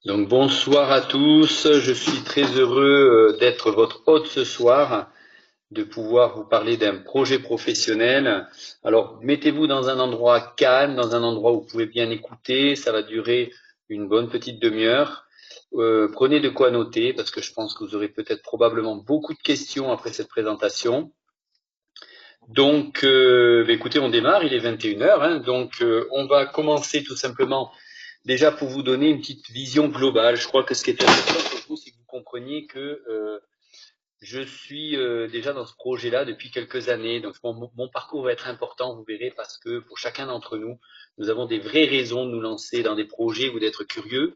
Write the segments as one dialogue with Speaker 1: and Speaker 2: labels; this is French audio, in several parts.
Speaker 1: Donc bonsoir à tous, je suis très heureux d'être votre hôte ce soir, de pouvoir vous parler d'un projet professionnel. Alors mettez-vous dans un endroit calme, dans un endroit où vous pouvez bien écouter, ça va durer une bonne petite demi-heure. Prenez de quoi noter parce que je pense que vous aurez peut-être probablement beaucoup de questions après cette présentation. Donc écoutez, on démarre, il est 21 heures, hein, donc on va commencer tout simplement. Déjà, pour vous donner une petite vision globale, je crois que ce qui est important pour vous, c'est que vous compreniez que je suis déjà dans ce projet-là depuis quelques années. Donc, mon parcours va être important, vous verrez, parce que pour chacun d'entre nous, nous avons des vraies raisons de nous lancer dans des projets ou d'être curieux.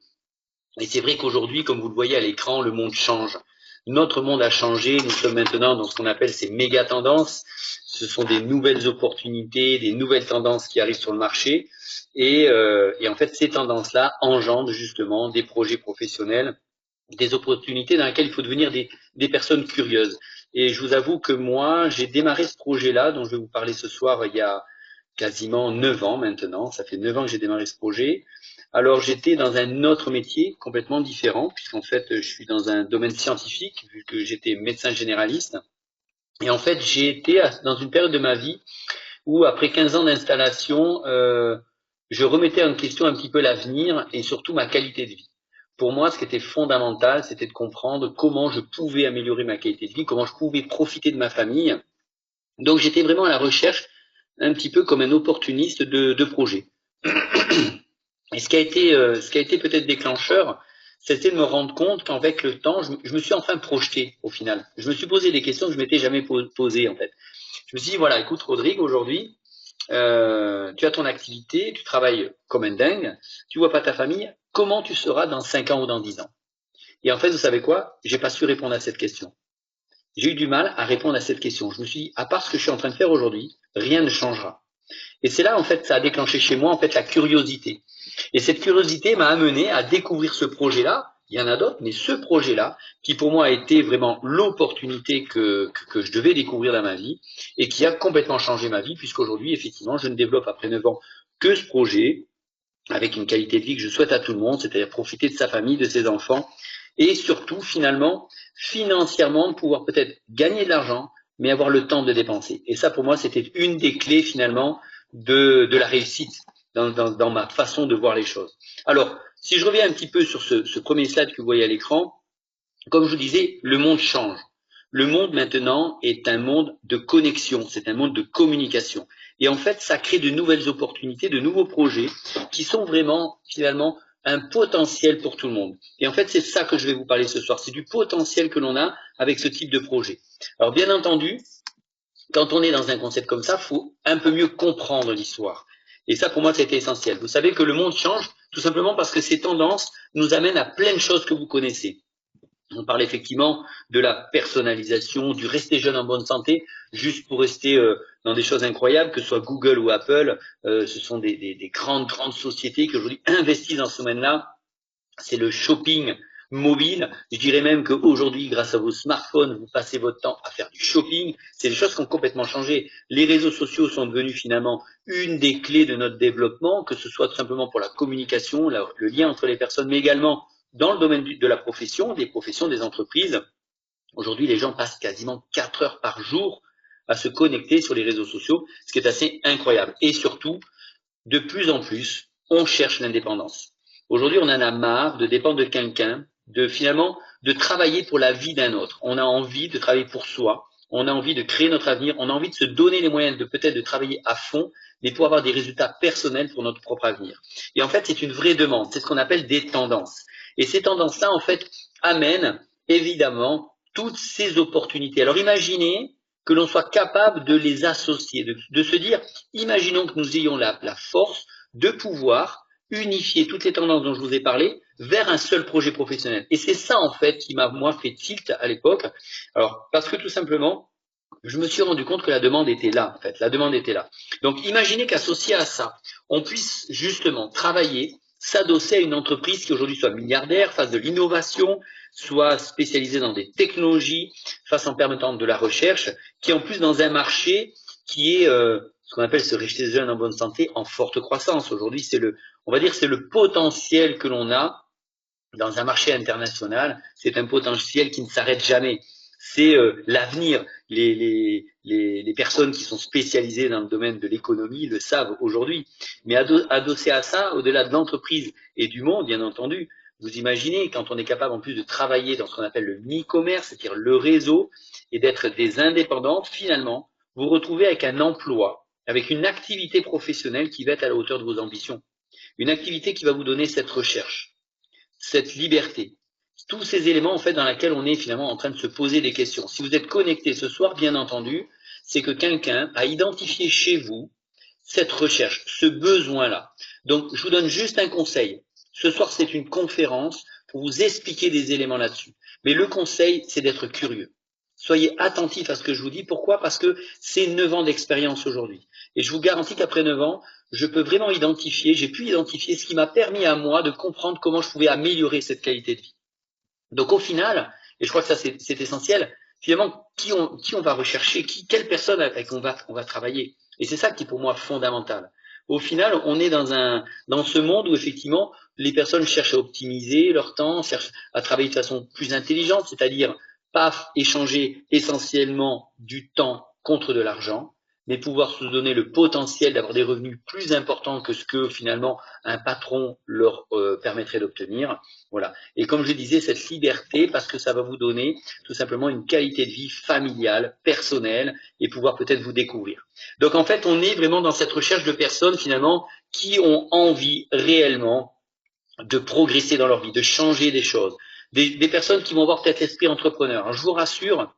Speaker 1: Et c'est vrai qu'aujourd'hui, comme vous le voyez à l'écran, le monde change. Notre monde a changé. Nous sommes maintenant dans ce qu'on appelle ces méga tendances. Ce sont des nouvelles opportunités, des nouvelles tendances qui arrivent sur le marché. Et en fait, ces tendances-là engendrent justement des projets professionnels, des opportunités dans lesquelles il faut devenir des personnes curieuses. Et je vous avoue que moi, j'ai démarré ce projet-là, dont je vais vous parler ce soir, il y a quasiment 9 ans maintenant. Ça fait 9 ans que j'ai démarré ce projet. Alors j'étais dans un autre métier complètement différent, puisqu'en fait je suis dans un domaine scientifique, vu que j'étais médecin généraliste. Et en fait j'ai été dans une période de ma vie où après 15 ans d'installation, je remettais en question un petit peu l'avenir et surtout ma qualité de vie. Pour moi, ce qui était fondamental, c'était de comprendre comment je pouvais améliorer ma qualité de vie, comment je pouvais profiter de ma famille. Donc j'étais vraiment à la recherche, un petit peu comme un opportuniste de projet. Et ce qui a été peut-être déclencheur, c'était de me rendre compte qu'avec le temps, je me suis enfin projeté au final. Je me suis posé des questions que je m'étais jamais posées en fait. Je me suis dit voilà, écoute Rodrigue, aujourd'hui, tu as ton activité, tu travailles comme un dingue, tu vois pas ta famille. Comment tu seras dans 5 ans ou dans 10 ans? Et en fait, vous savez quoi? J'ai pas su répondre à cette question. J'ai eu du mal à répondre à cette question. Je me suis dit, à part ce que je suis en train de faire aujourd'hui, rien ne changera. Et c'est là, en fait, ça a déclenché chez moi, en fait, la curiosité. Et cette curiosité m'a amené à découvrir ce projet-là. Il y en a d'autres, mais ce projet-là, qui pour moi a été vraiment l'opportunité que je devais découvrir dans ma vie et qui a complètement changé ma vie, puisqu'aujourd'hui, effectivement, je ne développe après 9 ans que ce projet avec une qualité de vie que je souhaite à tout le monde, c'est-à-dire profiter de sa famille, de ses enfants et surtout, finalement, financièrement, de pouvoir peut-être gagner de l'argent, mais avoir le temps de dépenser. Et ça, pour moi, c'était une des clés, finalement, de la réussite dans ma façon de voir les choses. Alors, si je reviens un petit peu sur ce premier slide que vous voyez à l'écran, comme je vous disais, le monde change. Le monde maintenant est un monde de connexion, c'est un monde de communication. Et en fait, ça crée de nouvelles opportunités, de nouveaux projets qui sont vraiment, finalement, un potentiel pour tout le monde. Et en fait, c'est ça que je vais vous parler ce soir. C'est du potentiel que l'on a avec ce type de projet. Alors, bien entendu, quand on est dans un concept comme ça, il faut un peu mieux comprendre l'histoire. Et ça, pour moi, c'était essentiel. Vous savez que le monde change tout simplement parce que ces tendances nous amènent à plein de choses que vous connaissez. On parle effectivement de la personnalisation, du rester jeune en bonne santé, juste pour rester dans des choses incroyables, que ce soit Google ou Apple, ce sont des grandes sociétés qui aujourd'hui investissent dans ce domaine-là. C'est le shopping mobile. Je dirais même qu'aujourd'hui, grâce à vos smartphones, vous passez votre temps à faire du shopping. C'est des choses qui ont complètement changé. Les réseaux sociaux sont devenus finalement une des clés de notre développement, que ce soit tout simplement pour la communication, le lien entre les personnes, mais également dans le domaine de la profession, des professions, des entreprises. Aujourd'hui, les gens passent quasiment 4 heures par jour à se connecter sur les réseaux sociaux, ce qui est assez incroyable. Et surtout, de plus en plus, on cherche l'indépendance. Aujourd'hui, on en a marre de dépendre de quelqu'un, de finalement de travailler pour la vie d'un autre. On a envie de travailler pour soi, on a envie de créer notre avenir, on a envie de se donner les moyens de peut-être de travailler à fond, mais pour avoir des résultats personnels pour notre propre avenir. Et en fait, c'est une vraie demande, c'est ce qu'on appelle des tendances. Et ces tendances-là, en fait, amènent évidemment toutes ces opportunités. Alors imaginez que l'on soit capable de les associer, de se dire, imaginons que nous ayons la force de pouvoir unifier toutes les tendances dont je vous ai parlé vers un seul projet professionnel. Et c'est ça, en fait, qui m'a, moi, fait tilt à l'époque. Alors, parce que tout simplement, je me suis rendu compte que la demande était là, en fait. La demande était là. Donc, imaginez qu'associé à ça, on puisse justement travailler, s'adosser à une entreprise qui aujourd'hui soit milliardaire, fasse de l'innovation, soit spécialisée dans des technologies, fasse en permettant de la recherche, qui est en plus dans un marché qui est ce qu'on appelle se rester jeune en bonne santé en forte croissance. Aujourd'hui, on va dire, c'est le potentiel que l'on a dans un marché international, c'est un potentiel qui ne s'arrête jamais. C'est l'avenir. Les personnes qui sont spécialisées dans le domaine de l'économie le savent aujourd'hui. Mais adossé à ça, au-delà de l'entreprise et du monde, bien entendu, vous imaginez quand on est capable en plus de travailler dans ce qu'on appelle le e-commerce, c'est-à-dire le réseau, et d'être des indépendantes, finalement, vous vous retrouvez avec un emploi, avec une activité professionnelle qui va être à la hauteur de vos ambitions. Une activité qui va vous donner cette recherche, cette liberté. Tous ces éléments, en fait, dans lesquels on est finalement en train de se poser des questions. Si vous êtes connecté ce soir, bien entendu, c'est que quelqu'un a identifié chez vous cette recherche, ce besoin-là. Donc, je vous donne juste un conseil. Ce soir, c'est une conférence pour vous expliquer des éléments là-dessus. Mais le conseil, c'est d'être curieux. Soyez attentifs à ce que je vous dis. Pourquoi? Parce que c'est 9 ans d'expérience aujourd'hui. Et je vous garantis qu'après 9 ans, je peux vraiment identifier, j'ai pu identifier ce qui m'a permis à moi de comprendre comment je pouvais améliorer cette qualité de vie. Donc au final, et je crois que ça c'est essentiel, finalement, qui on va rechercher, quelle personne avec qui on va travailler. Et c'est ça qui est pour moi fondamental. Au final, on est dans ce monde où effectivement, les personnes cherchent à optimiser leur temps, cherchent à travailler de façon plus intelligente, c'est-à-dire pas échanger essentiellement du temps contre de l'argent, mais pouvoir se donner le potentiel d'avoir des revenus plus importants que ce que finalement un patron leur permettrait d'obtenir. Voilà. Et comme je disais, cette liberté, parce que ça va vous donner tout simplement une qualité de vie familiale, personnelle, et pouvoir peut-être vous découvrir. Donc en fait, on est vraiment dans cette recherche de personnes finalement qui ont envie réellement de progresser dans leur vie, de changer des choses. Des personnes qui vont avoir peut-être l'esprit entrepreneur. Alors, je vous rassure,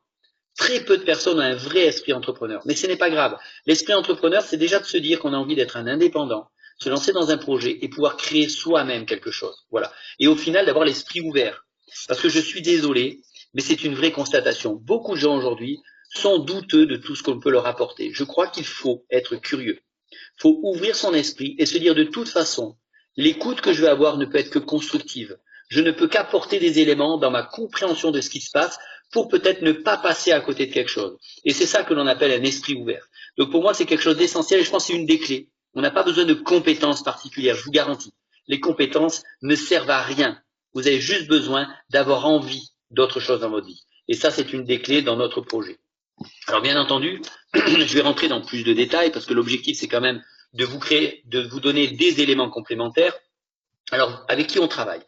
Speaker 1: très peu de personnes ont un vrai esprit entrepreneur. Mais ce n'est pas grave. L'esprit entrepreneur, c'est déjà de se dire qu'on a envie d'être un indépendant, se lancer dans un projet et pouvoir créer soi-même quelque chose. Voilà. Et au final, d'avoir l'esprit ouvert. Parce que je suis désolé, mais c'est une vraie constatation. Beaucoup de gens aujourd'hui sont douteux de tout ce qu'on peut leur apporter. Je crois qu'il faut être curieux. Il faut ouvrir son esprit et se dire de toute façon, l'écoute que je vais avoir ne peut être que constructive. Je ne peux qu'apporter des éléments dans ma compréhension de ce qui se passe pour peut-être ne pas passer à côté de quelque chose. Et c'est ça que l'on appelle un esprit ouvert. Donc pour moi, c'est quelque chose d'essentiel et je pense que c'est une des clés. On n'a pas besoin de compétences particulières, je vous garantis. Les compétences ne servent à rien. Vous avez juste besoin d'avoir envie d'autre chose dans votre vie. Et ça, c'est une des clés dans notre projet. Alors bien entendu, je vais rentrer dans plus de détails parce que l'objectif, c'est quand même de vous donner des éléments complémentaires. Alors, avec qui on travaille?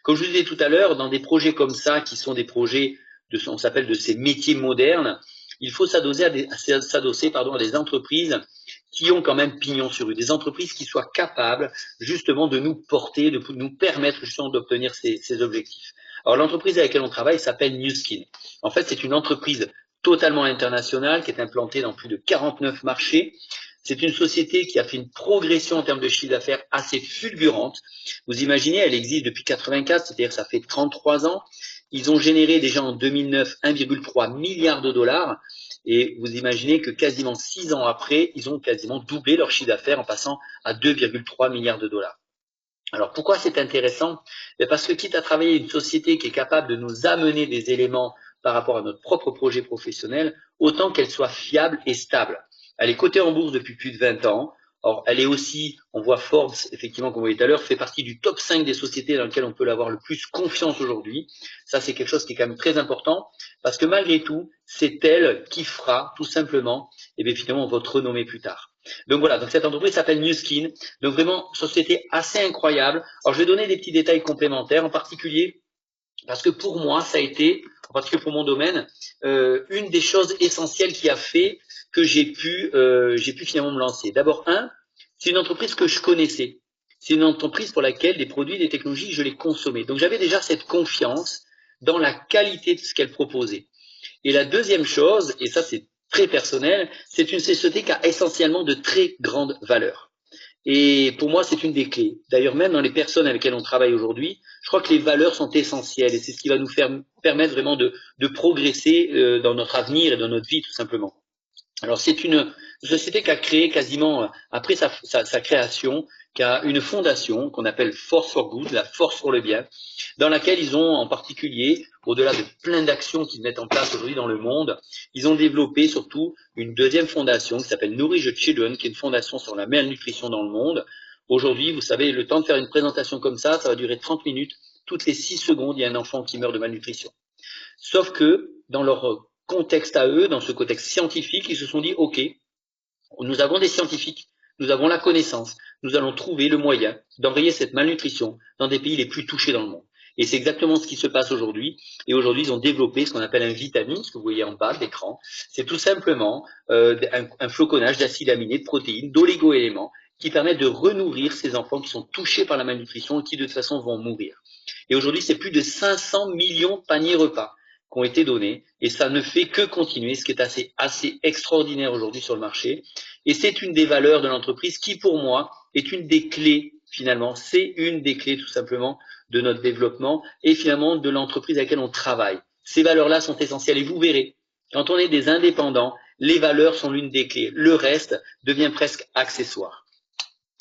Speaker 1: Comme je vous disais tout à l'heure, dans des projets comme ça, qui sont des projets on s'appelle de ces métiers modernes, il faut s'adosser à des entreprises qui ont quand même pignon sur rue, des entreprises qui soient capables justement de nous porter, de nous permettre justement d'obtenir ces objectifs. Alors l'entreprise avec laquelle on travaille s'appelle Nu Skin. En fait, c'est une entreprise totalement internationale qui est implantée dans plus de 49 marchés. C'est une société qui a fait une progression en termes de chiffre d'affaires assez fulgurante. Vous imaginez, elle existe depuis 84, c'est-à-dire ça fait 33 ans. Ils ont généré déjà en 2009 1,3 milliard de dollars. Et vous imaginez que quasiment 6 ans après, ils ont quasiment doublé leur chiffre d'affaires en passant à 2,3 milliards de dollars. Alors pourquoi c'est intéressant? Parce que quitte à travailler une société qui est capable de nous amener des éléments par rapport à notre propre projet professionnel, autant qu'elle soit fiable et stable. Elle est cotée en bourse depuis plus de 20 ans. Or, elle est aussi, on voit Forbes, effectivement, comme vous voyez tout à l'heure, fait partie du top 5 des sociétés dans lesquelles on peut avoir le plus confiance aujourd'hui. Ça, c'est quelque chose qui est quand même très important, parce que malgré tout, c'est elle qui fera, tout simplement, et bien finalement, votre renommée plus tard. Donc voilà, donc cette entreprise s'appelle Nu Skin. Donc vraiment, société assez incroyable. Alors, je vais donner des petits détails complémentaires, en particulier, parce que pour moi, ça a été, en particulier pour mon domaine, une des choses essentielles qui a fait que j'ai pu finalement me lancer. D'abord, c'est une entreprise que je connaissais. C'est une entreprise pour laquelle des produits, des technologies, je les consommais. Donc j'avais déjà cette confiance dans la qualité de ce qu'elle proposait. Et la deuxième chose, et ça c'est très personnel, c'est une société qui a essentiellement de très grandes valeurs. Et pour moi, c'est une des clés. D'ailleurs, même dans les personnes avec lesquelles on travaille aujourd'hui, je crois que les valeurs sont essentielles et c'est ce qui va nous permettre vraiment de progresser dans notre avenir et dans notre vie, tout simplement. Alors, c'est une société qui a créé quasiment, après sa création, qui a une fondation qu'on appelle Force for Good, la force pour le bien, dans laquelle ils ont en particulier, au-delà de plein d'actions qu'ils mettent en place aujourd'hui dans le monde, ils ont développé surtout une deuxième fondation qui s'appelle Nourish the Children, qui est une fondation sur la malnutrition dans le monde. Aujourd'hui, vous savez, le temps de faire une présentation comme ça va durer 30 minutes. toutes les 6 secondes, il y a un enfant qui meurt de malnutrition. Sauf que dans leur contexte à eux, dans ce contexte scientifique, ils se sont dit, OK, nous avons des scientifiques, nous avons la connaissance, nous allons trouver le moyen d'enrayer cette malnutrition dans des pays les plus touchés dans le monde. Et c'est exactement ce qui se passe aujourd'hui. Et aujourd'hui, ils ont développé ce qu'on appelle un vitamine, ce que vous voyez en bas de l'écran. C'est tout simplement un floconnage d'acides aminés, de protéines, d'oligo-éléments qui permettent de renourrir ces enfants qui sont touchés par la malnutrition et qui de toute façon vont mourir. Et aujourd'hui, c'est plus de 500 millions de paniers repas qui ont été donnés et ça ne fait que continuer, ce qui est assez extraordinaire aujourd'hui sur le marché. Et c'est une des valeurs de l'entreprise qui, pour moi, est une des clés, finalement, c'est une des clés tout simplement de notre développement et finalement de l'entreprise à laquelle on travaille. Ces valeurs-là sont essentielles et vous verrez, quand on est des indépendants, les valeurs sont l'une des clés. Le reste devient presque accessoire.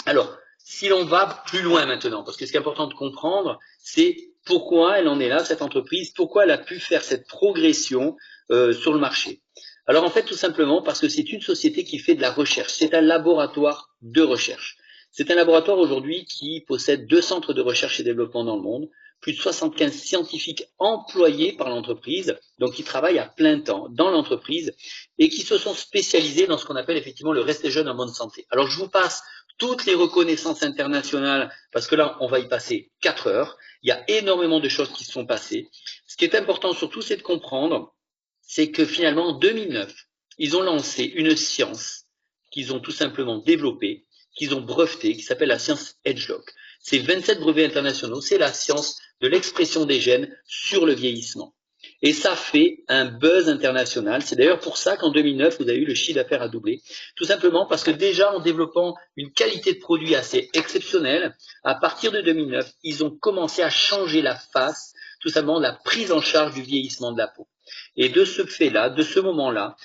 Speaker 1: Alors, si l'on va plus loin maintenant, parce que ce qui est important de comprendre, c'est pourquoi elle en est là, cette entreprise, pourquoi elle a pu faire cette progression sur le marché. Alors en fait, tout simplement parce que c'est une société qui fait de la recherche, c'est un laboratoire de recherche. C'est un laboratoire aujourd'hui qui possède 2 centres de recherche et développement dans le monde, plus de 75 scientifiques employés par l'entreprise, donc qui travaillent à plein temps dans l'entreprise et qui se sont spécialisés dans ce qu'on appelle effectivement le rester jeune en bonne santé. Alors je vous passe toutes les reconnaissances internationales, parce que là, on va y passer 4 heures. Il y a énormément de choses qui se sont passées. Ce qui est important surtout, c'est de comprendre, c'est que finalement, en 2009, ils ont lancé une science qu'ils ont tout simplement développée, qu'ils ont brevetée, qui s'appelle la science EdgeLock. C'est 27 brevets internationaux, c'est la science de l'expression des gènes sur le vieillissement. Et ça fait un buzz international. C'est d'ailleurs pour ça qu'en 2009, vous avez eu le chiffre d'affaires à doubler. Tout simplement parce que déjà en développant une qualité de produit assez exceptionnelle, à partir de 2009, ils ont commencé à changer la face, tout simplement la prise en charge du vieillissement de la peau. Et de ce fait-là, de ce moment-là,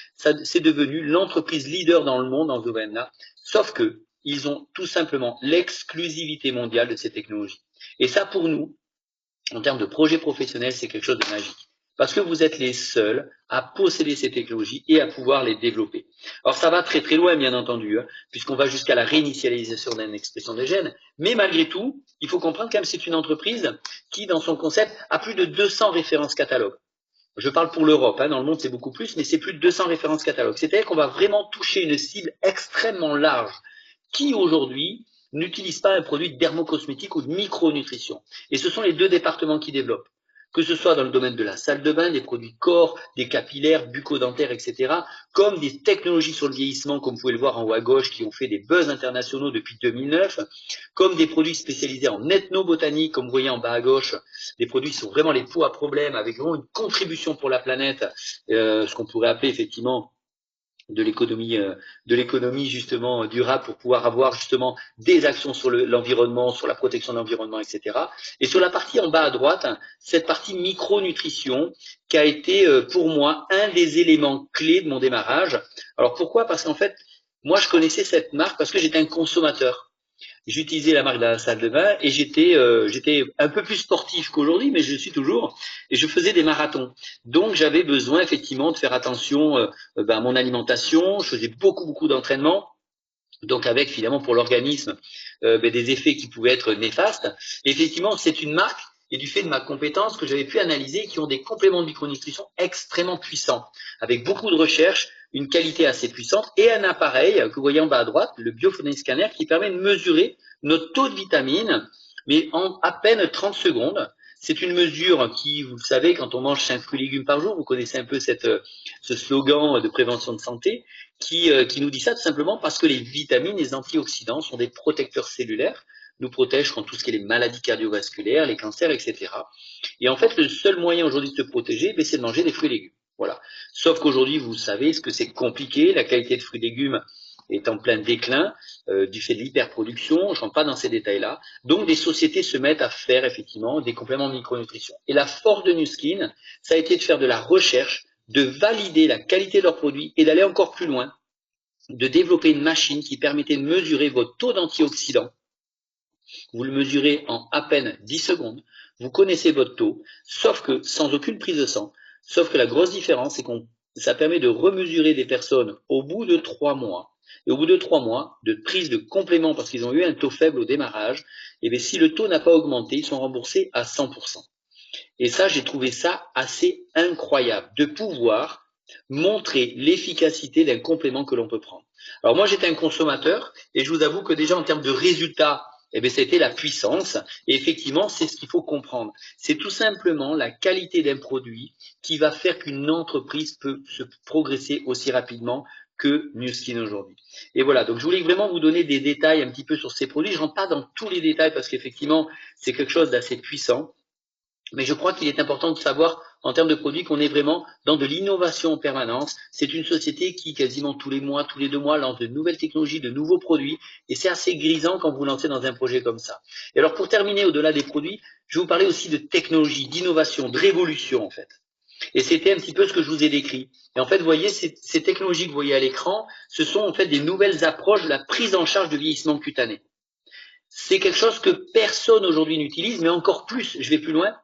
Speaker 1: c'est devenu l'entreprise leader dans le monde dans ce domaine-là, sauf que ils ont tout simplement l'exclusivité mondiale de ces technologies. Et ça, pour nous, en termes de projet professionnel, c'est quelque chose de magique. Parce que vous êtes les seuls à posséder ces technologies et à pouvoir les développer. Alors ça va très très loin, bien entendu, puisqu'on va jusqu'à la réinitialisation d'une expression des gènes. Mais malgré tout, il faut comprendre quand même que c'est une entreprise qui, dans son concept, a plus de 200 références catalogues. Je parle pour l'Europe, dans le monde c'est beaucoup plus, mais c'est plus de 200 références catalogues. C'est-à-dire qu'on va vraiment toucher une cible extrêmement large qui aujourd'hui n'utilise pas un produit de dermocosmétique ou de micronutrition. Et ce sont les 2 départements qui développent. Que ce soit dans le domaine de la salle de bain, des produits corps, des capillaires, bucco-dentaires, etc., comme des technologies sur le vieillissement, comme vous pouvez le voir en haut à gauche, qui ont fait des buzz internationaux depuis 2009, comme des produits spécialisés en ethnobotanique, comme vous voyez en bas à gauche, des produits qui sont vraiment les pots à problème, avec vraiment une contribution pour la planète, ce qu'on pourrait appeler effectivement de l'économie justement durable pour pouvoir avoir justement des actions sur l'environnement, sur la protection de l'environnement, etc. Et sur la partie en bas à droite, cette partie micronutrition qui a été pour moi un des éléments clés de mon démarrage. Alors pourquoi? Parce qu'en fait, moi je connaissais cette marque parce que j'étais un consommateur. J'utilisais la marque de la salle de bain et j'étais un peu plus sportif qu'aujourd'hui, mais je le suis toujours, et je faisais des marathons. Donc j'avais besoin effectivement de faire attention à mon alimentation, je faisais beaucoup d'entraînement, donc avec finalement pour l'organisme des effets qui pouvaient être néfastes. Et effectivement, c'est une marque, et du fait de ma compétence que j'avais pu analyser, qui ont des compléments de micronutrition extrêmement puissants, avec beaucoup de recherche, une qualité assez puissante, et un appareil que vous voyez en bas à droite, le Biophotonic Scanner, qui permet de mesurer notre taux de vitamine, mais en à peine 30 secondes. C'est une mesure qui, vous le savez, quand on mange 5 fruits et légumes par jour, vous connaissez un peu ce slogan de prévention de santé, qui nous dit ça tout simplement parce que les vitamines, les antioxydants sont des protecteurs cellulaires, nous protègent contre tout ce qui est les maladies cardiovasculaires, les cancers, etc. Et en fait, le seul moyen aujourd'hui de se protéger, c'est de manger des fruits et légumes. Voilà. Sauf qu'aujourd'hui, vous savez ce que c'est compliqué, la qualité de fruits et légumes est en plein déclin du fait de l'hyperproduction, je ne rentre pas dans ces détails-là. Donc des sociétés se mettent à faire effectivement des compléments de micronutrition. Et la force de Nu Skin, ça a été de faire de la recherche, de valider la qualité de leurs produits et d'aller encore plus loin, de développer une machine qui permettait de mesurer votre taux d'antioxydants. Vous le mesurez en à peine 10 secondes, vous connaissez votre taux, sauf que sans aucune prise de sang, sauf que la grosse différence, c'est que ça permet de remesurer des personnes au bout de 3 mois Et au bout de 3 mois de prise de complément, parce qu'ils ont eu un taux faible au démarrage, et bien si le taux n'a pas augmenté, ils sont remboursés à 100%. Et ça, j'ai trouvé ça assez incroyable de pouvoir montrer l'efficacité d'un complément que l'on peut prendre. Alors moi, j'étais un consommateur et je vous avoue que déjà en termes de résultats, eh bien, c'était la puissance. Et effectivement, c'est ce qu'il faut comprendre. C'est tout simplement la qualité d'un produit qui va faire qu'une entreprise peut se progresser aussi rapidement que Nu Skin aujourd'hui. Et voilà, donc je voulais vraiment vous donner des détails un petit peu sur ces produits. Je ne rentre pas dans tous les détails parce qu'effectivement, c'est quelque chose d'assez puissant. Mais je crois qu'il est important de savoir, en termes de produits, qu'on est vraiment dans de l'innovation en permanence. C'est une société qui, quasiment tous les mois, tous les 2 mois, lance de nouvelles technologies, de nouveaux produits. Et c'est assez grisant quand vous lancez dans un projet comme ça. Et alors, pour terminer, au-delà des produits, je vais vous parler aussi de technologie, d'innovation, de révolution, en fait. Et c'était un petit peu ce que je vous ai décrit. Et en fait, vous voyez, ces technologies que vous voyez à l'écran, ce sont en fait des nouvelles approches de la prise en charge du vieillissement cutané. C'est quelque chose que personne aujourd'hui n'utilise, mais encore plus, je vais plus loin,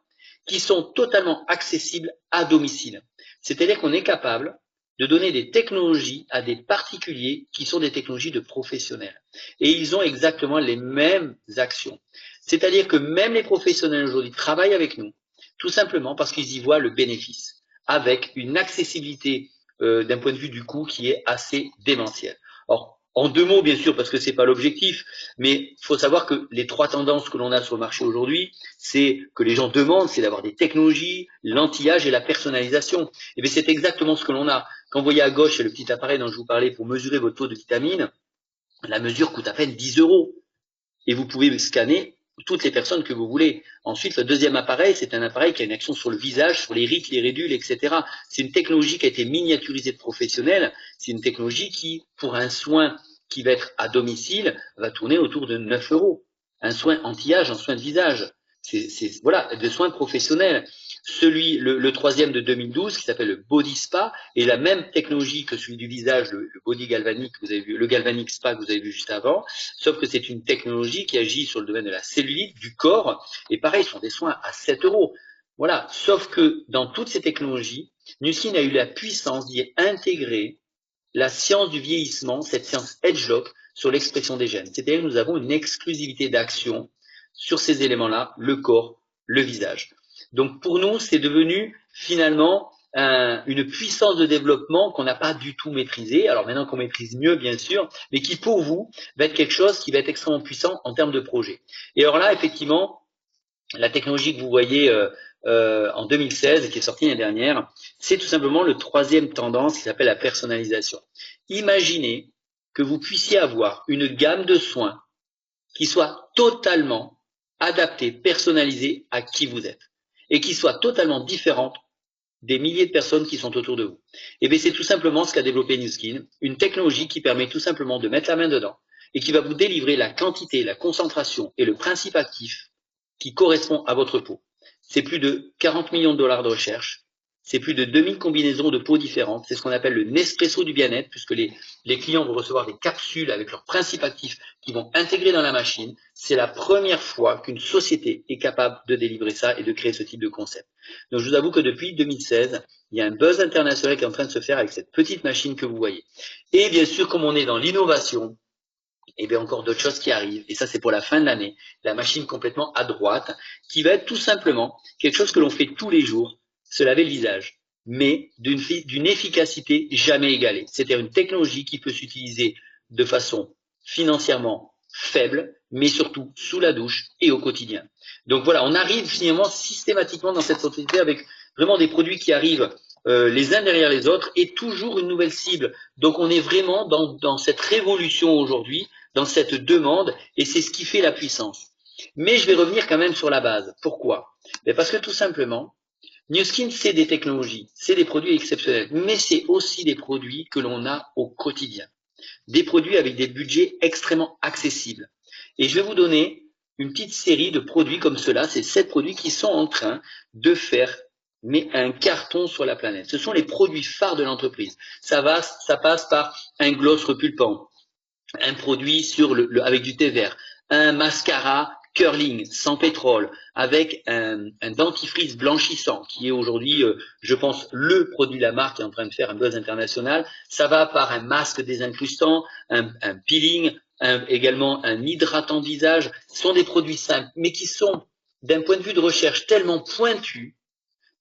Speaker 1: qui sont totalement accessibles à domicile. C'est-à-dire qu'on est capable de donner des technologies à des particuliers qui sont des technologies de professionnels. Et ils ont exactement les mêmes actions. C'est-à-dire que même les professionnels aujourd'hui travaillent avec nous, tout simplement parce qu'ils y voient le bénéfice, avec une accessibilité d'un point de vue du coût qui est assez démentielle. Or, en 2 mots, bien sûr, parce que c'est pas l'objectif, mais il faut savoir que les 3 tendances que l'on a sur le marché aujourd'hui, c'est que les gens demandent, c'est d'avoir des technologies, l'anti-âge et la personnalisation. Et bien c'est exactement ce que l'on a. Quand vous voyez à gauche, c'est le petit appareil dont je vous parlais pour mesurer votre taux de vitamine. La mesure coûte à peine 10 €. Et vous pouvez scanner toutes les personnes que vous voulez. Ensuite, le deuxième appareil, c'est un appareil qui a une action sur le visage, sur les rides, les ridules, etc. C'est une technologie qui a été miniaturisée de professionnels. C'est une technologie qui, pour un soin qui va être à domicile, va tourner autour de 9 €. Un soin anti-âge, un soin de visage. Voilà, des soins professionnels. Le troisième de 2012, qui s'appelle le Body Spa, est la même technologie que celui du visage, le Body Galvanic, que vous avez vu, le Galvanic Spa que vous avez vu juste avant, sauf que c'est une technologie qui agit sur le domaine de la cellulite, du corps, et pareil, ce sont des soins à 7 €. Voilà, sauf que dans toutes ces technologies, Nu Skin a eu la puissance d'y intégrer la science du vieillissement, cette science Edgelock, sur l'expression des gènes. C'est-à-dire que nous avons une exclusivité d'action sur ces éléments-là, le corps, le visage. Donc pour nous, c'est devenu finalement une puissance de développement qu'on n'a pas du tout maîtrisée. Alors maintenant qu'on maîtrise mieux, bien sûr, mais qui pour vous va être quelque chose qui va être extrêmement puissant en termes de projet. Et alors là, effectivement, la technologie que vous voyez en 2016 et qui est sortie l'année dernière, c'est tout simplement le troisième tendance qui s'appelle la personnalisation. Imaginez que vous puissiez avoir une gamme de soins qui soit totalement adaptée, personnalisée à qui vous êtes et qui soit totalement différente des milliers de personnes qui sont autour de vous. Et bien c'est tout simplement ce qu'a développé Nu Skin, une technologie qui permet tout simplement de mettre la main dedans et qui va vous délivrer la quantité, la concentration et le principe actif qui correspond à votre peau. C'est plus de 40 millions de dollars de recherche, c'est plus de 2000 combinaisons de peau différentes, c'est ce qu'on appelle le Nespresso du bien-être, puisque les clients vont recevoir des capsules avec leurs principes actifs qui vont intégrer dans la machine. C'est la première fois qu'une société est capable de délivrer ça et de créer ce type de concept. Donc je vous avoue que depuis 2016, il y a un buzz international qui est en train de se faire avec cette petite machine que vous voyez. Et bien sûr, comme on est dans l'innovation, et bien encore d'autres choses qui arrivent, et ça c'est pour la fin de l'année, la machine complètement à droite, qui va être tout simplement quelque chose que l'on fait tous les jours, se laver le visage, mais d'une efficacité jamais égalée. C'est-à-dire une technologie qui peut s'utiliser de façon financièrement faible, mais surtout sous la douche et au quotidien. Donc voilà, on arrive finalement systématiquement dans cette société avec vraiment des produits qui arrivent les uns derrière les autres et toujours une nouvelle cible. Donc on est vraiment dans cette révolution aujourd'hui, dans cette demande, et c'est ce qui fait la puissance. Mais je vais revenir quand même sur la base. Pourquoi? Parce que tout simplement, Nu Skin, c'est des technologies, c'est des produits exceptionnels, mais c'est aussi des produits que l'on a au quotidien. Des produits avec des budgets extrêmement accessibles. Et je vais vous donner une petite série de produits comme cela, c'est 7 produits qui sont en train de faire un carton sur la planète. Ce sont les produits phares de l'entreprise. Ça passe par un gloss repulpant, un produit avec du thé vert, un mascara curling, sans pétrole, avec un dentifrice blanchissant, qui est aujourd'hui, je pense, le produit de la marque qui est en train de faire un buzz international. Ça va par un masque désincrustant, un peeling, également un hydratant de visage. Ce sont des produits simples, mais qui sont, d'un point de vue de recherche, tellement pointus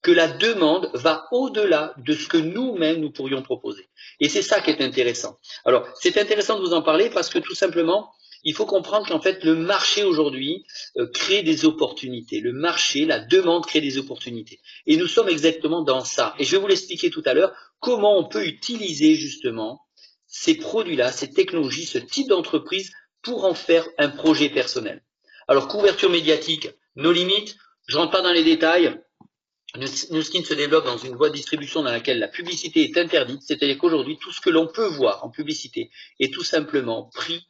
Speaker 1: que la demande va au-delà de ce que nous-mêmes nous pourrions proposer. Et c'est ça qui est intéressant. Alors, c'est intéressant de vous en parler parce que tout simplement, il faut comprendre qu'en fait, le marché aujourd'hui crée des opportunités. Le marché, la demande crée des opportunités. Et nous sommes exactement dans ça. Et je vais vous l'expliquer tout à l'heure, comment on peut utiliser justement ces produits-là, ces technologies, ce type d'entreprise pour en faire un projet personnel. Alors, couverture médiatique, nos limites, je ne rentre pas dans les détails. Nuskin se développe dans une voie de distribution dans laquelle la publicité est interdite, c'est-à-dire qu'aujourd'hui, tout ce que l'on peut voir en publicité est tout simplement pris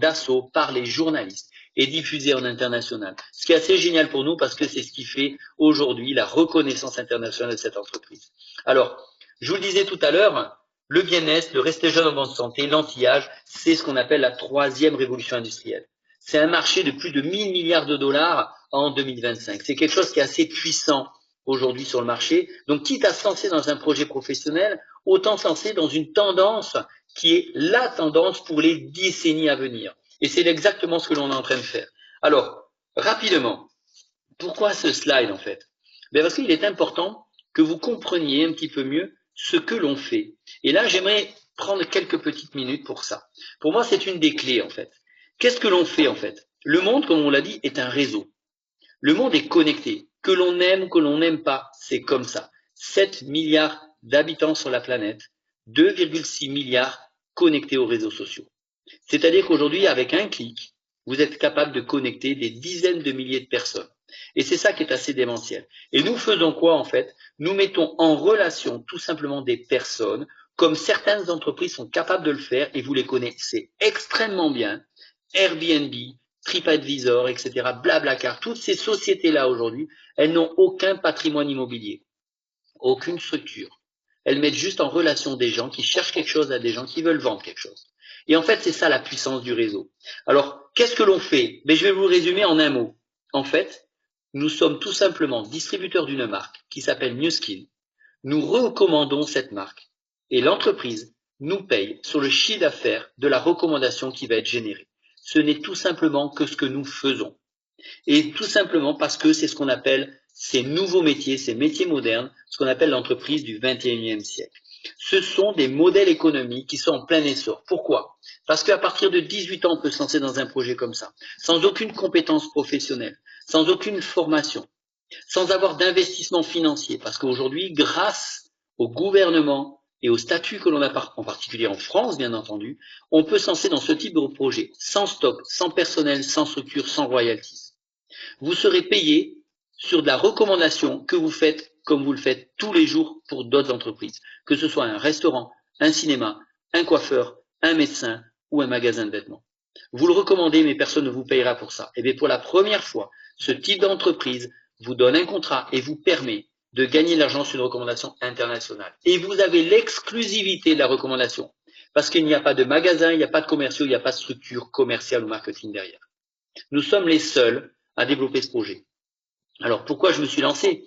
Speaker 1: d'assaut par les journalistes et diffusé en international. Ce qui est assez génial pour nous parce que c'est ce qui fait aujourd'hui la reconnaissance internationale de cette entreprise. Alors, je vous le disais tout à l'heure, le bien-être, le rester jeune en bonne santé, l'anti-âge, c'est ce qu'on appelle la troisième révolution industrielle. C'est un marché de plus de 1000 milliards de dollars en 2025. C'est quelque chose qui est assez puissant aujourd'hui sur le marché. Donc, quitte à se lancer dans un projet professionnel, autant se lancer dans une tendance qui est la tendance pour les décennies à venir. Et c'est exactement ce que l'on est en train de faire. Alors, rapidement, pourquoi ce slide en fait? Bien parce qu'il est important que vous compreniez un petit peu mieux ce que l'on fait. Et là, j'aimerais prendre quelques petites minutes pour ça. Pour moi, c'est une des clés en fait. Qu'est-ce que l'on fait en fait? Le monde, comme on l'a dit, est un réseau. Le monde est connecté. Que l'on aime, que l'on n'aime pas, c'est comme ça. 7 milliards d'habitants sur la planète, 2,6 milliards connectés aux réseaux sociaux. C'est-à-dire qu'aujourd'hui, avec un clic, vous êtes capable de connecter des dizaines de milliers de personnes. Et c'est ça qui est assez démentiel. Et nous faisons quoi en fait? Nous mettons en relation tout simplement des personnes, comme certaines entreprises sont capables de le faire, et vous les connaissez extrêmement bien. Airbnb, TripAdvisor, etc., Blablacar, toutes ces sociétés-là aujourd'hui, elles n'ont aucun patrimoine immobilier, aucune structure. Elles mettent juste en relation des gens qui cherchent quelque chose à des gens qui veulent vendre quelque chose. Et en fait, c'est ça la puissance du réseau. Alors, qu'est-ce que l'on fait? Je vais vous résumer en un mot. En fait, nous sommes tout simplement distributeurs d'une marque qui s'appelle Nuskin. Nous recommandons cette marque et l'entreprise nous paye sur le chiffre d'affaires de la recommandation qui va être générée. Ce n'est tout simplement que ce que nous faisons. Et tout simplement parce que c'est ce qu'on appelle ces nouveaux métiers, ces métiers modernes, ce qu'on appelle l'entreprise du 21e siècle. Ce sont des modèles économiques qui sont en plein essor. Pourquoi? Parce qu'à partir de 18 ans, on peut se lancer dans un projet comme ça, sans aucune compétence professionnelle, sans aucune formation, sans avoir d'investissement financier. Parce qu'aujourd'hui, grâce au gouvernement et au statut que l'on a, en particulier en France, bien entendu, on peut se lancer dans ce type de projet, sans stock, sans personnel, sans structure, sans royalties. Vous serez payé sur de la recommandation que vous faites comme vous le faites tous les jours pour d'autres entreprises, que ce soit un restaurant, un cinéma, un coiffeur, un médecin ou un magasin de vêtements. Vous le recommandez, mais personne ne vous payera pour ça. Et bien pour la première fois, ce type d'entreprise vous donne un contrat et vous permet de gagner de l'argent sur une recommandation internationale. Et vous avez l'exclusivité de la recommandation, parce qu'il n'y a pas de magasin, il n'y a pas de commerciaux, il n'y a pas de structure commerciale ou marketing derrière. Nous sommes les seuls à développer ce projet. Alors pourquoi je me suis lancé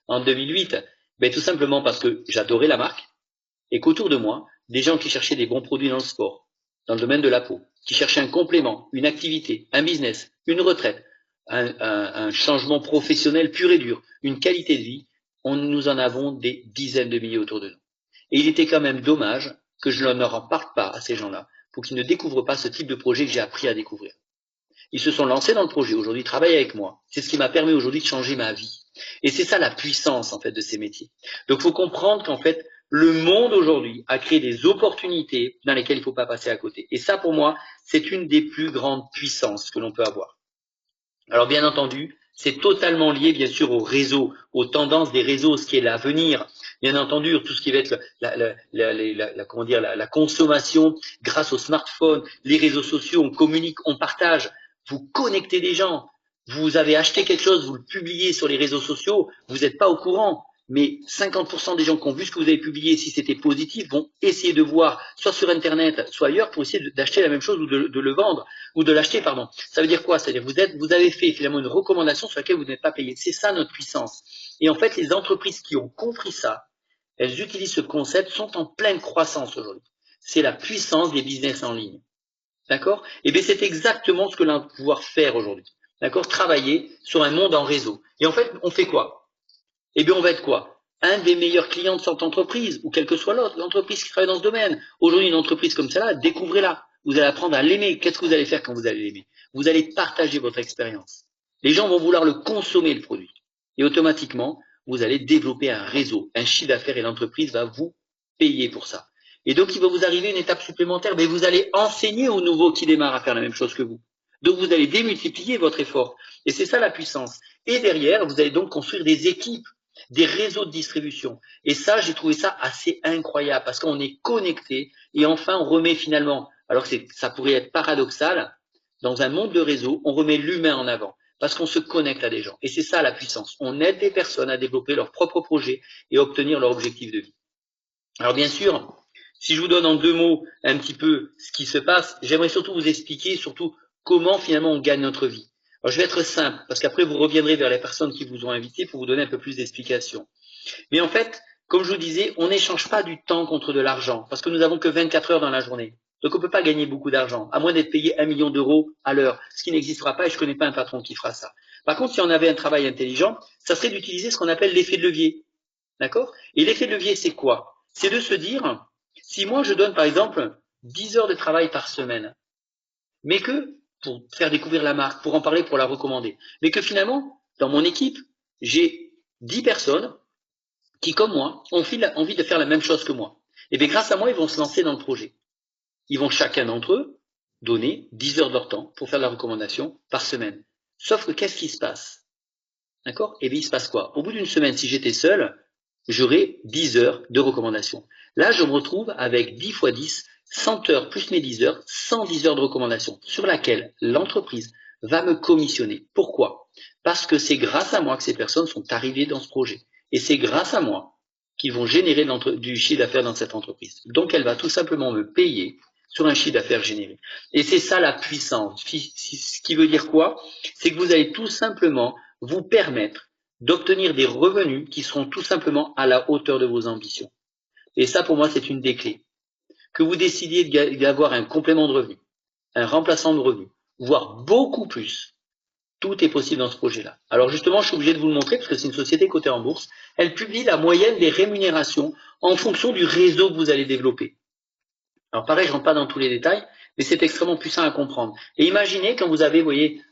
Speaker 1: en 2008? Tout simplement parce que j'adorais la marque et qu'autour de moi, des gens qui cherchaient des bons produits dans le sport, dans le domaine de la peau, qui cherchaient un complément, une activité, un business, une retraite, un changement professionnel pur et dur, une qualité de vie, nous en avons des dizaines de milliers autour de nous. Et il était quand même dommage que je ne leur en parle pas à ces gens-là pour qu'ils ne découvrent pas ce type de projet que j'ai appris à découvrir. Ils se sont lancés dans le projet, aujourd'hui ils travaillent avec moi. C'est ce qui m'a permis aujourd'hui de changer ma vie. Et c'est ça la puissance en fait de ces métiers. Donc il faut comprendre qu'en fait, le monde aujourd'hui a créé des opportunités dans lesquelles il ne faut pas passer à côté. Et ça pour moi, c'est une des plus grandes puissances que l'on peut avoir. Alors bien entendu, c'est totalement lié bien sûr au réseau, aux tendances des réseaux, ce qui est l'avenir. Bien entendu, tout ce qui va être la consommation grâce au smartphone, les réseaux sociaux, on communique, on partage. Vous connectez des gens. Vous avez acheté quelque chose, vous le publiez sur les réseaux sociaux, vous n'êtes pas au courant. mais 50% des gens qui ont vu ce que vous avez publié, si c'était positif, vont essayer de voir, soit sur Internet, soit ailleurs, pour essayer d'acheter la même chose ou de le vendre, ou de l'acheter, pardon. Ça veut dire quoi? C'est-à-dire vous avez fait finalement une recommandation sur laquelle vous n'êtes pas payé. C'est ça notre puissance. Et en fait, les entreprises qui ont compris ça, elles utilisent ce concept, sont en pleine croissance aujourd'hui. C'est la puissance des business en ligne. D'accord? Et bien c'est exactement ce que l'on va pouvoir faire aujourd'hui. D'accord? Travailler sur un monde en réseau. Et en fait, on fait quoi? Eh bien, on va être quoi? Un des meilleurs clients de cette entreprise, ou quelle que soit l'autre, l'entreprise qui travaille dans ce domaine. Aujourd'hui, une entreprise comme celle-là, découvrez-la. Vous allez apprendre à l'aimer. Qu'est-ce que vous allez faire quand vous allez l'aimer? Vous allez partager votre expérience. Les gens vont vouloir le consommer, le produit. Et automatiquement, vous allez développer un réseau, un chiffre d'affaires, et l'entreprise va vous payer pour ça. Et donc, il va vous arriver une étape supplémentaire, mais vous allez enseigner aux nouveaux qui démarrent à faire la même chose que vous. Donc, vous allez démultiplier votre effort. Et c'est ça la puissance. Et derrière, vous allez donc construire des équipes, des réseaux de distribution. Et ça, j'ai trouvé ça assez incroyable parce qu'on est connecté et enfin, on remet finalement, alors que ça pourrait être paradoxal, dans un monde de réseau, on remet l'humain en avant parce qu'on se connecte à des gens. Et c'est ça la puissance. On aide des personnes à développer leurs propres projets et à obtenir leur objectif de vie. Alors bien sûr, si je vous donne en 2 mots un petit peu ce qui se passe, j'aimerais surtout vous expliquer surtout comment finalement on gagne notre vie. Alors je vais être simple, parce qu'après vous reviendrez vers les personnes qui vous ont invité pour vous donner un peu plus d'explications. Mais en fait, comme je vous disais, on n'échange pas du temps contre de l'argent, parce que nous n'avons que 24 heures dans la journée. Donc on ne peut pas gagner beaucoup d'argent, à moins d'être payé 1 million d'euros à l'heure, ce qui n'existera pas et je ne connais pas un patron qui fera ça. Par contre, si on avait un travail intelligent, ça serait d'utiliser ce qu'on appelle l'effet de levier. D'accord? Et l'effet de levier, c'est quoi? C'est de se dire, si moi je donne par exemple 10 heures de travail par semaine, mais que pour faire découvrir la marque, pour en parler, pour la recommander, mais que finalement, dans mon équipe, j'ai 10 personnes qui, comme moi, ont envie de faire la même chose que moi. Et bien grâce à moi, ils vont se lancer dans le projet. Ils vont chacun d'entre eux donner 10 heures de leur temps pour faire la recommandation par semaine. Sauf que qu'est-ce qui se passe? D'accord? Et bien il se passe quoi? Au bout d'une semaine, si j'étais seul, j'aurai 10 heures de recommandation. Là, je me retrouve avec 10 fois 10, 100 heures plus mes 10 heures, 110 heures de recommandation sur laquelle l'entreprise va me commissionner. Pourquoi? Parce que c'est grâce à moi que ces personnes sont arrivées dans ce projet. Et c'est grâce à moi qu'ils vont générer du chiffre d'affaires dans cette entreprise. Donc, elle va tout simplement me payer sur un chiffre d'affaires généré. Et c'est ça la puissance. Ce qui veut dire quoi? C'est que vous allez tout simplement vous permettre d'obtenir des revenus qui seront tout simplement à la hauteur de vos ambitions. Et ça, pour moi, c'est une des clés. Que vous décidiez d'avoir un complément de revenu, un remplaçant de revenu, voire beaucoup plus, tout est possible dans ce projet-là. Alors justement, je suis obligé de vous le montrer parce que c'est une société cotée en bourse. Elle publie la moyenne des rémunérations en fonction du réseau que vous allez développer. Alors pareil, je ne rentre pas dans tous les détails, mais c'est extrêmement puissant à comprendre. Et imaginez quand vous avez, vous voyez,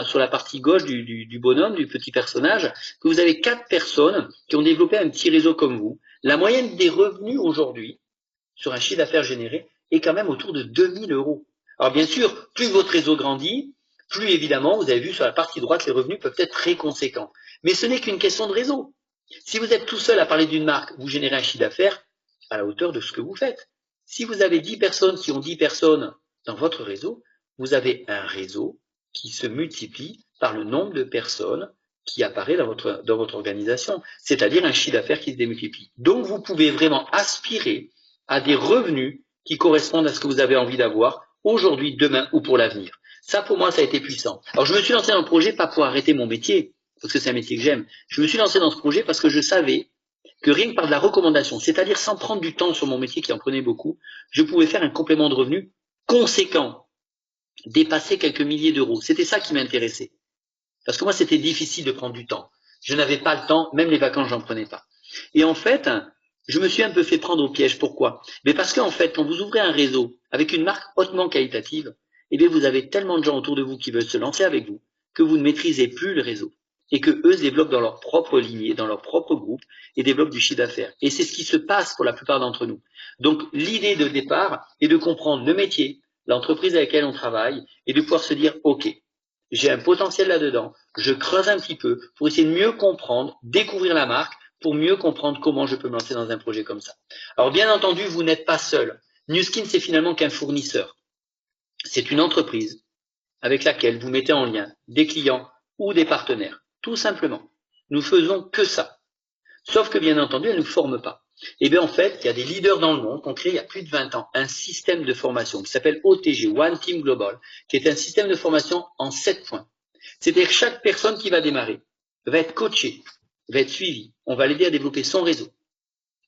Speaker 1: sur la partie gauche du bonhomme, du petit personnage, que vous avez 4 personnes qui ont développé un petit réseau comme vous. La moyenne des revenus aujourd'hui, sur un chiffre d'affaires généré, est quand même autour de 2000 euros. Alors bien sûr, plus votre réseau grandit, plus évidemment, vous avez vu sur la partie droite, les revenus peuvent être très conséquents. Mais ce n'est qu'une question de réseau. Si vous êtes tout seul à parler d'une marque, vous générez un chiffre d'affaires à la hauteur de ce que vous faites. Si vous avez 10 personnes qui ont 10 personnes dans votre réseau, vous avez un réseau qui se multiplie par le nombre de personnes qui apparaît dans votre organisation, c'est-à-dire un chiffre d'affaires qui se démultiplie. Donc, vous pouvez vraiment aspirer à des revenus qui correspondent à ce que vous avez envie d'avoir aujourd'hui, demain ou pour l'avenir. Ça, pour moi, ça a été puissant. Alors, je me suis lancé dans le projet pas pour arrêter mon métier, parce que c'est un métier que j'aime. Je me suis lancé dans ce projet parce que je savais que rien que par de la recommandation, c'est-à-dire sans prendre du temps sur mon métier qui en prenait beaucoup, je pouvais faire un complément de revenu conséquent, dépasser quelques milliers d'euros. C'était ça qui m'intéressait. Parce que moi, c'était difficile de prendre du temps. Je n'avais pas le temps, même les vacances, j'en prenais pas. Et en fait, je me suis un peu fait prendre au piège. Pourquoi? Mais parce qu'en fait, quand vous ouvrez un réseau avec une marque hautement qualitative, eh bien, vous avez tellement de gens autour de vous qui veulent se lancer avec vous que vous ne maîtrisez plus le réseau. Et que eux se développent dans leur propre lignée, dans leur propre groupe, et développent du chiffre d'affaires. Et c'est ce qui se passe pour la plupart d'entre nous. Donc, l'idée de départ est de comprendre le métier, l'entreprise avec laquelle on travaille, et de pouvoir se dire, OK, j'ai un potentiel là-dedans, je creuse un petit peu pour essayer de mieux comprendre, découvrir la marque, pour mieux comprendre comment je peux me lancer dans un projet comme ça. Alors, bien entendu, vous n'êtes pas seul. Nu Skin, c'est finalement qu'un fournisseur. C'est une entreprise avec laquelle vous mettez en lien des clients ou des partenaires. Tout simplement. Nous faisons que ça. Sauf que, bien entendu, elles ne nous forment pas. Et bien, en fait, il y a des leaders dans le monde qui ont créé il y a plus de 20 ans un système de formation qui s'appelle OTG, One Team Global, qui est un système de formation en 7 points. C'est-à-dire que chaque personne qui va démarrer va être coachée, va être suivie. On va l'aider à développer son réseau,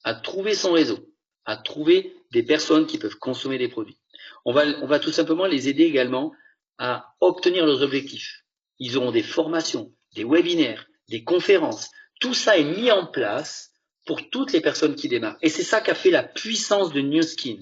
Speaker 1: à trouver son réseau, à trouver des personnes qui peuvent consommer des produits. On va tout simplement les aider également à obtenir leurs objectifs. Ils auront des formations, des webinaires, des conférences. Tout ça est mis en place pour toutes les personnes qui démarrent. Et c'est ça qu'a fait la puissance de New Skin,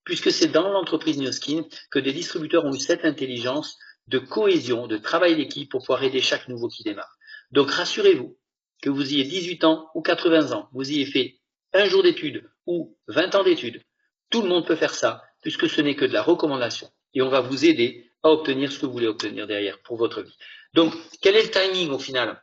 Speaker 1: puisque c'est dans l'entreprise New Skin que des distributeurs ont eu cette intelligence de cohésion, de travail d'équipe pour pouvoir aider chaque nouveau qui démarre. Donc rassurez-vous, que vous ayez 18 ans ou 80 ans, vous ayez fait un jour d'études ou 20 ans d'études, tout le monde peut faire ça, puisque ce n'est que de la recommandation. Et on va vous aider à obtenir ce que vous voulez obtenir derrière pour votre vie. Donc, quel est le timing au final?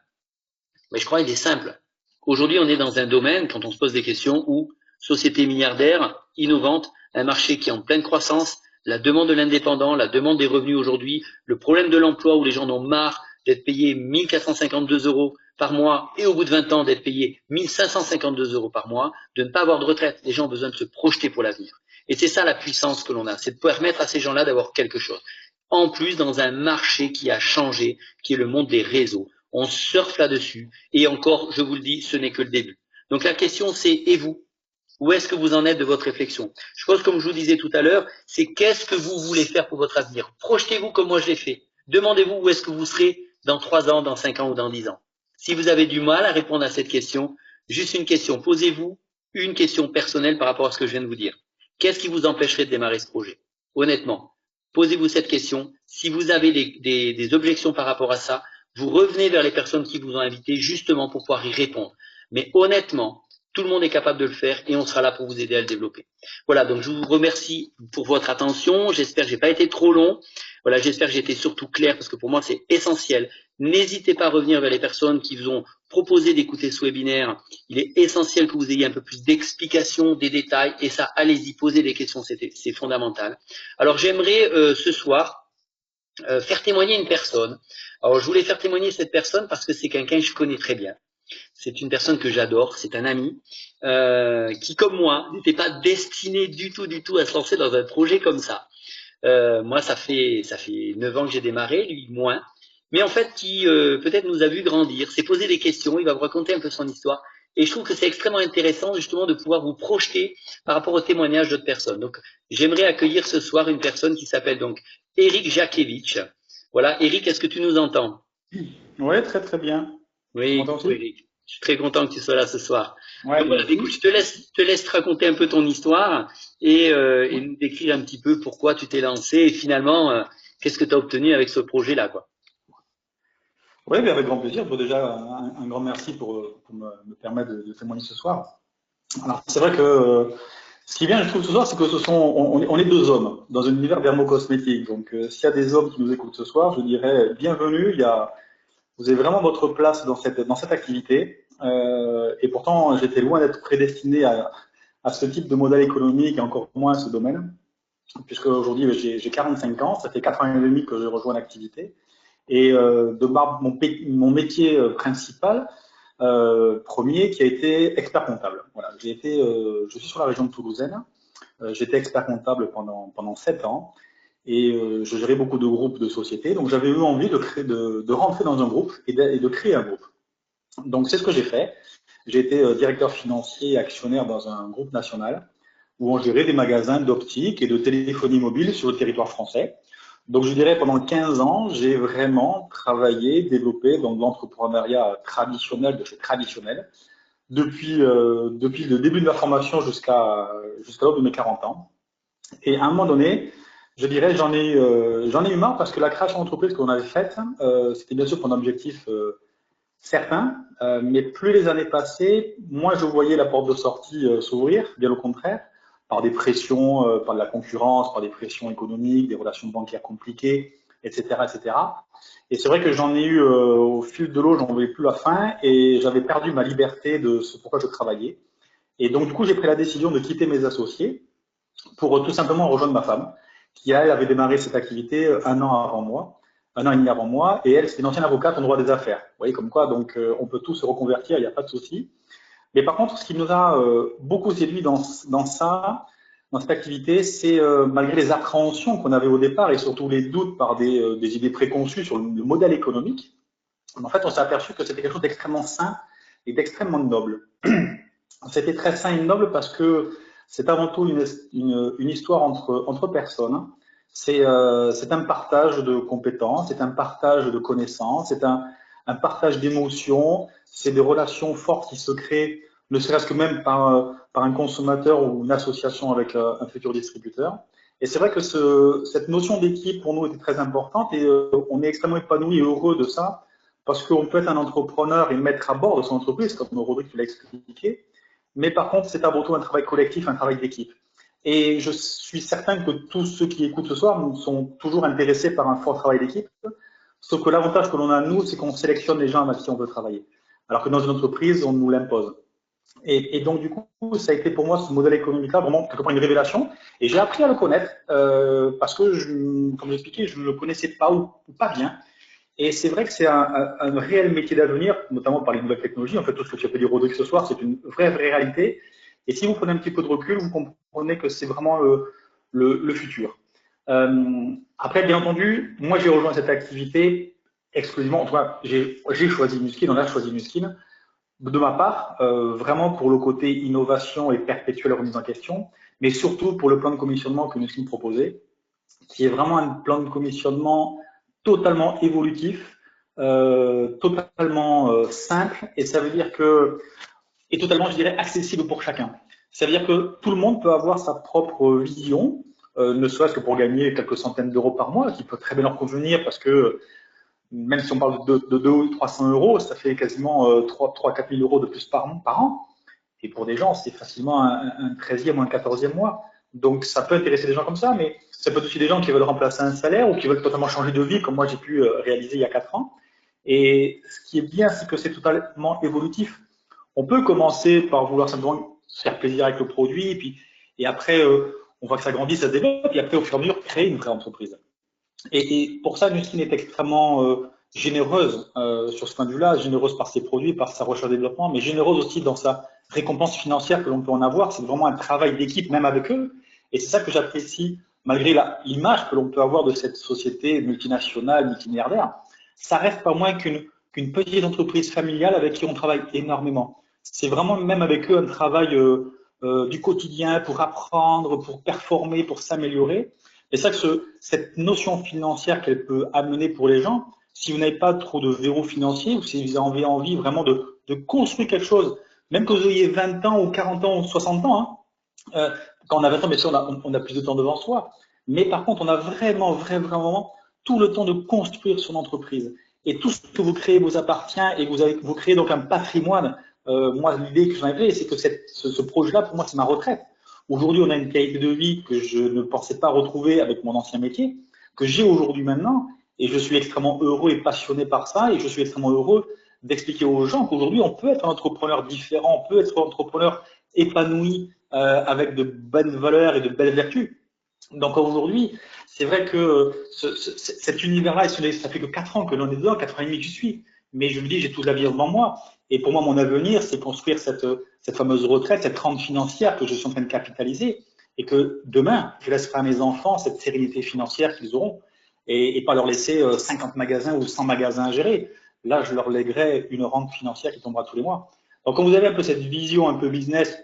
Speaker 1: Mais je crois qu'il est simple. Aujourd'hui, on est dans un domaine, quand on se pose des questions, où société milliardaire, innovante, un marché qui est en pleine croissance, la demande de l'indépendant, la demande des revenus aujourd'hui, le problème de l'emploi où les gens en ont marre d'être payés 1452 euros par mois et au bout de 20 ans d'être payés 1552 euros par mois, de ne pas avoir de retraite. Les gens ont besoin de se projeter pour l'avenir. Et c'est ça la puissance que l'on a, c'est de permettre à ces gens-là d'avoir quelque chose. En plus, dans un marché qui a changé, qui est le monde des réseaux. On surfe là-dessus. Et encore, je vous le dis, ce n'est que le début. Donc la question c'est, et vous? Où est-ce que vous en êtes de votre réflexion? Je pense, comme je vous disais tout à l'heure, c'est qu'est-ce que vous voulez faire pour votre avenir? Projetez-vous comme moi je l'ai fait. Demandez-vous où est-ce que vous serez dans 3 ans, dans 5 ans ou dans 10 ans. Si vous avez du mal à répondre à cette question, juste une question. Posez-vous une question personnelle par rapport à ce que je viens de vous dire. Qu'est-ce qui vous empêcherait de démarrer ce projet? Honnêtement, posez-vous cette question. Si vous avez des objections par rapport à ça, vous revenez vers les personnes qui vous ont invité justement pour pouvoir y répondre. Mais honnêtement, tout le monde est capable de le faire et on sera là pour vous aider à le développer. Voilà, donc je vous remercie pour votre attention. J'espère que j'ai pas été trop long. Voilà, j'espère que j'ai été surtout clair parce que pour moi c'est essentiel. N'hésitez pas à revenir vers les personnes qui vous ont proposé d'écouter ce webinaire. Il est essentiel que vous ayez un peu plus d'explications, des détails et ça, allez-y, posez des questions, c'est fondamental. Alors j'aimerais ce soir faire témoigner une personne. Alors je voulais faire témoigner cette personne parce que c'est quelqu'un que je connais très bien. C'est une personne que j'adore, c'est un ami qui, comme moi, n'était pas destiné du tout à se lancer dans un projet comme ça. Moi, ça fait 9 ans que j'ai démarré, lui moins. Mais en fait, qui peut-être nous a vu grandir, s'est posé des questions, il va vous raconter un peu son histoire. Et je trouve que c'est extrêmement intéressant justement de pouvoir vous projeter par rapport au témoignage d'autres personnes. Donc, j'aimerais accueillir ce soir une personne qui s'appelle donc Eric Jakevich. Voilà, Eric, est-ce que tu nous entends?
Speaker 2: Oui, très très bien. Tu
Speaker 1: Oui,
Speaker 2: m'entends
Speaker 1: coucou
Speaker 2: aussi?
Speaker 1: Eric. Je suis très content que tu sois là ce soir.
Speaker 2: Ouais,
Speaker 1: Donc
Speaker 2: moi
Speaker 1: voilà, écoute,
Speaker 2: aussi.
Speaker 1: te laisse raconter un peu ton histoire et nous décrire un petit peu pourquoi tu t'es lancé et finalement, qu'est-ce que tu as obtenu avec ce projet-là, quoi.
Speaker 2: Oui, avec grand plaisir. Bon, déjà, un grand merci pour me permettre de témoigner ce soir. Alors, c'est vrai que ce qui est bien, je trouve, ce soir, c'est que on est deux hommes dans un univers dermocosmétique. Donc, s'il y a des hommes qui nous écoutent ce soir, je dirais bienvenue. Vous avez vraiment votre place dans cette activité. Et pourtant, j'étais loin d'être prédestiné à ce type de modèle économique et encore moins à ce domaine, puisque aujourd'hui, j'ai 45 ans, ça fait 4 ans et demi que je rejoins l'activité. Et mon métier principal, premier, qui a été expert comptable. Voilà, je suis sur la région de Toulousaine. J'étais expert comptable pendant 7 ans et je gérais beaucoup de groupes de sociétés. Donc j'avais eu envie de rentrer dans un groupe et de créer un groupe. Donc c'est ce que j'ai fait. J'ai été directeur financier et actionnaire dans un groupe national où on gérait des magasins d'optique et de téléphonie mobile sur le territoire français. Donc je dirais pendant 15 ans, j'ai vraiment travaillé, développé dans l'entrepreneuriat traditionnel de chez traditionnel, depuis le début de ma formation jusqu'à l'heure de mes 40 ans. Et à un moment donné, je dirais, j'en ai eu marre parce que la création d'entreprise qu'on avait faite, c'était bien sûr pour un objectif certain, mais plus les années passaient, moins je voyais la porte de sortie s'ouvrir, bien au contraire, par des pressions, par de la concurrence, par des pressions économiques, des relations bancaires compliquées, etc., etc. Et c'est vrai que j'en ai eu au fil de l'eau, j'en voyais plus la fin, et j'avais perdu ma liberté de ce pourquoi je travaillais. Et donc du coup, j'ai pris la décision de quitter mes associés pour tout simplement rejoindre ma femme, qui elle avait démarré cette activité un an avant moi, un an et demi avant moi, et elle, c'est une ancienne avocate en droit des affaires. Vous voyez, comme quoi, donc on peut tous se reconvertir, il n'y a pas de souci. Mais par contre, ce qui nous a beaucoup séduit dans cette activité, c'est malgré les appréhensions qu'on avait au départ et surtout les doutes par des idées préconçues sur le modèle économique, en fait, on s'est aperçu que c'était quelque chose d'extrêmement sain et d'extrêmement noble. C'était très sain et noble parce que c'est avant tout une histoire entre personnes. C'est un partage de compétences, c'est un partage de connaissances, c'est un partage d'émotions, c'est des relations fortes qui se créent, ne serait-ce que même par un consommateur ou une association avec un futur distributeur. Et c'est vrai que cette notion d'équipe pour nous était très importante et on est extrêmement épanoui et heureux de ça parce qu'on peut être un entrepreneur et mettre à bord de son entreprise, comme Rodrigue l'a expliqué, mais par contre, c'est avant tout un travail collectif, un travail d'équipe. Et je suis certain que tous ceux qui écoutent ce soir sont toujours intéressés par un fort travail d'équipe. Sauf que l'avantage que l'on a, nous, c'est qu'on sélectionne les gens avec qui on veut travailler. Alors que dans une entreprise, on nous l'impose. Et donc, du coup, ça a été pour moi ce modèle économique-là vraiment quelque part une révélation. Et j'ai appris à le connaître parce que, comme j'expliquais, je ne le connaissais pas ou pas bien. Et c'est vrai que c'est un réel métier d'avenir, notamment par les nouvelles technologies. En fait, tout ce que tu as fait dire Rodrigue ce soir, c'est une vraie réalité. Et si vous prenez un petit peu de recul, vous comprenez que c'est vraiment le futur. Après, bien entendu, moi j'ai rejoint cette activité exclusivement, en tout cas, j'ai choisi Nuskin, on a choisi Nuskin, de ma part, vraiment pour le côté innovation et perpétuelle remise en question, mais surtout pour le plan de commissionnement que Nuskin proposait, qui est vraiment un plan de commissionnement totalement évolutif, totalement simple, et ça veut dire que, et totalement, je dirais, accessible pour chacun. Ça veut dire que tout le monde peut avoir sa propre vision, ne serait-ce que pour gagner quelques centaines d'euros par mois, qui peut très bien leur convenir parce que même si on parle de 200 ou 300 euros, ça fait quasiment 3 4 000 euros de plus par an. Et pour des gens, c'est facilement un 13e ou un 14e mois. Donc ça peut intéresser des gens comme ça, mais ça peut être aussi des gens qui veulent remplacer un salaire ou qui veulent totalement changer de vie, comme moi j'ai pu réaliser il y a 4 ans. Et ce qui est bien, c'est que c'est totalement évolutif. On peut commencer par vouloir simplement se faire plaisir avec le produit, et après, on voit que ça grandit, ça se développe, et après, au fur et à mesure, créer une vraie entreprise. Et pour ça, Nuskin est extrêmement généreuse sur ce point de vue-là, généreuse par ses produits, par sa recherche et développement, mais généreuse aussi dans sa récompense financière que l'on peut en avoir. C'est vraiment un travail d'équipe, même avec eux. Et c'est ça que j'apprécie, malgré l'image que l'on peut avoir de cette société multinationale, multimilliardaire. Ça reste pas moins qu'une petite entreprise familiale avec qui on travaille énormément. C'est vraiment même avec eux un travail du quotidien pour apprendre, pour performer, pour s'améliorer. Et ça, cette notion financière qu'elle peut amener pour les gens, si vous n'avez pas trop de verrou financier ou si vous avez envie vraiment de construire quelque chose, même que vous ayez 20 ans ou 40 ans ou 60 ans, hein, quand on a 20 ans, bien sûr, on a plus de temps devant soi. Mais par contre, on a vraiment tout le temps de construire son entreprise. Et tout ce que vous créez vous appartient et vous créez donc un patrimoine. Moi, l'idée que j'en avais, c'est que ce projet-là, pour moi, c'est ma retraite. Aujourd'hui, on a une qualité de vie que je ne pensais pas retrouver avec mon ancien métier, que j'ai aujourd'hui maintenant, et je suis extrêmement heureux et passionné par ça, et je suis extrêmement heureux d'expliquer aux gens qu'aujourd'hui, on peut être un entrepreneur différent, on peut être un entrepreneur épanoui, avec de bonnes valeurs et de belles vertus. Donc aujourd'hui, c'est vrai que cet univers-là, ça fait que 4 ans que l'on est dedans, 4 ans et demi que je suis, mais je me dis, j'ai toute la vie devant moi, et pour moi, mon avenir, c'est construire cette fameuse retraite, cette rente financière que je suis en train de capitaliser, et que demain, je laisserai à mes enfants cette sérénité financière qu'ils auront, et pas leur laisser 50 magasins ou 100 magasins à gérer. Là, je leur léguerai une rente financière qui tombera tous les mois. Donc, quand vous avez un peu cette vision un peu business,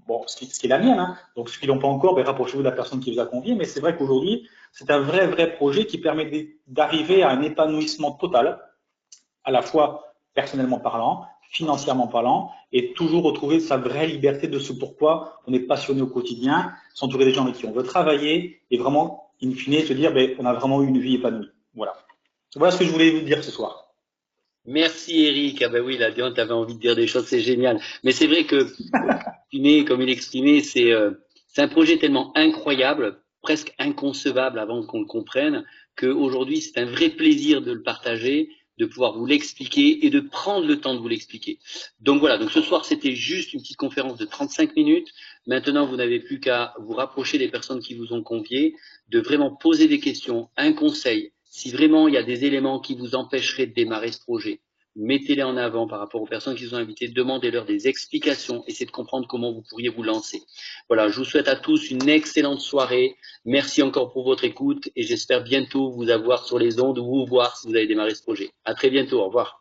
Speaker 2: bon, ce qui est la mienne, hein, donc ceux qui l'ont pas encore, ben, rapprochez-vous de la personne qui vous a convié, mais c'est vrai qu'aujourd'hui, c'est un vrai projet qui permet d'arriver à un épanouissement total, à la fois personnellement parlant, financièrement parlant, et toujours retrouver sa vraie liberté de ce pourquoi on est passionné au quotidien, s'entourer des gens avec qui on veut travailler, et vraiment, in fine, se dire, ben, on a vraiment eu une vie épanouie. Voilà. Voilà ce que je voulais vous dire ce soir.
Speaker 1: Merci Eric. Ah ben oui, là, tu avais envie de dire des choses, c'est génial. Mais c'est vrai que, comme il exprimait, c'est un projet tellement incroyable, presque inconcevable avant qu'on le comprenne, qu'aujourd'hui, c'est un vrai plaisir de le partager, de pouvoir vous l'expliquer et de prendre le temps de vous l'expliquer. Donc voilà, donc ce soir, c'était juste une petite conférence de 35 minutes. Maintenant, vous n'avez plus qu'à vous rapprocher des personnes qui vous ont conviés, de vraiment poser des questions, un conseil. Si vraiment il y a des éléments qui vous empêcheraient de démarrer ce projet, mettez-les en avant par rapport aux personnes qui sont invitées, demandez-leur des explications, essayez de comprendre comment vous pourriez vous lancer. Voilà, je vous souhaite à tous une excellente soirée. Merci encore pour votre écoute et j'espère bientôt vous avoir sur les ondes ou vous voir si vous avez démarré ce projet. À très bientôt, au revoir.